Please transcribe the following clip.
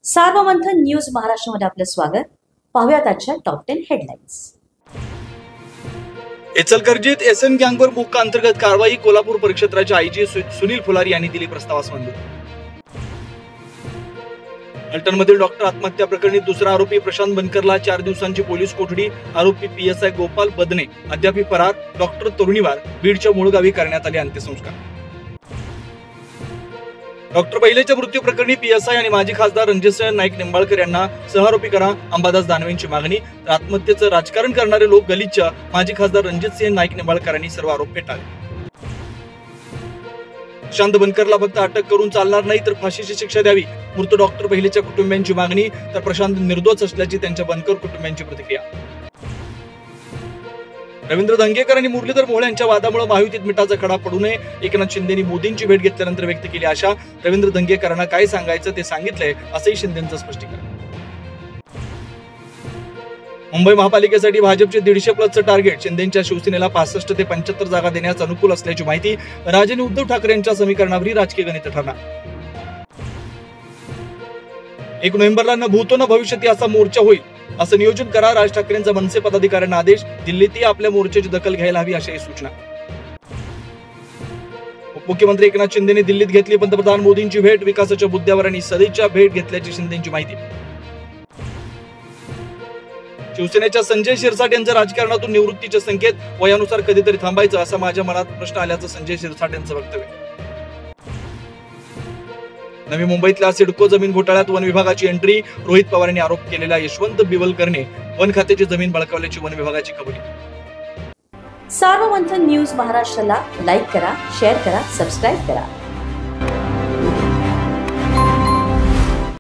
Sarvamanthan news महाराष्ट्रामध्ये आपलं स्वागत. पाहूयात आजच्या टॉप 10 हेडलाईन्स. इचलकरंजीत एसएन गँगवर मोक्का अंतर्गत कारवाई. कोल्हापूर परिक्षेत्राचे आयजी सुनील फुलारी यांनी दिली प्रस्तावास मंजुरी. फलटणमधील डॉक्टर आत्महत्या प्रकरणी दुसरा आरोपी प्रशांत बनकरला 4 दिवसांची पोलीस कोठडी. आरोपी पीएसआय गोपाल बदने अद्याप फरार. डॉक्टर तरुणीवर बीडच्या मूळ गावी करण्यात आले अंत्यसंस्कार. डॉक्टर पहिलेच्या मृत्यू प्रकरणी पीएसआय आणि माजी खासदार रणजितसिंह नाईक निंबाळकर यांना सहआरोपी करा. अंबादास दानवेंची मागणी. तर आत्महत्येचं राजकारण करणारे लोक गलिच्छ. माजी खासदार रणजितसिंह नाईक निंबाळकरांनी सर्व आरोप फेटाळले. प्रशांत बनकरला फक्त अटक करून चालणार नाही तर फाशीची शिक्षा द्यावी. मृत डॉक्टर पहिलेच्या कुटुंबियांची मागणी. तर प्रशांत निर्दोष असल्याची त्यांच्या बनकर कुटुंबियांची प्रतिक्रिया. रवींद्र धंगेकर आणि मुरलीधर मोहोळ यांच्या वादामुळे महायुतीत मिठाचा खडा पडू नये. एकनाथ शिंदेनी मोदींची भेट घेतल्यानंतर व्यक्त केली आशा. रवींद्र धंगेकरांना काय सांगायचं ते सांगितलंय असंही शिंदेंचं स्पष्टीकरण. मुंबई महापालिकेसाठी भाजपचे 150+ टार्गेट. शिंदेच्या शिवसेनेला 65 ते 75 जागा देण्यास अनुकूल असल्याची माहिती. राज आणि उद्धव ठाकरे यांच्या समीकरणावरही राजकीय गणित ठरणार. 1 नोव्हेंबरला न भूतो न भविष्यती असा मोर्चा होईल असं नियोजन करा. राज ठाकरेंचा मनसे पदाधिकाऱ्यांना आदेश. दिल्लीतही आपल्या मोर्चाची दखल घ्यायला हवी अशाही सूचना. उपमुख्यमंत्री एकनाथ शिंदेने दिल्लीत घेतली पंतप्रधान मोदींची भेट. विकासाच्या मुद्द्यावर आणि सदिच्छा भेट घेतल्याची शिंदेची माहिती. शिवसेनेच्या संजय शिरसाट यांच्या राजकारणातून निवृत्तीचे संकेत. वयानुसार कधीतरी थांबायचं असा माझ्या मनात प्रश्न आल्याचं संजय शिरसाट यांचं वक्तव्य. नवी मुंबईतल्या सिडको जमीन घोटाळ्यात वन विभागाची एंट्री. रोहित पवार यांनी आरोप केलेल्या यशवंत बिवलकरने वन खात्याची जमीन बळकावल्याची वन विभागाची कबुली. सार्वमंथन न्यूज महाराष्ट्राला लाईक करा, शेअर करा, सबस्क्राईब करा.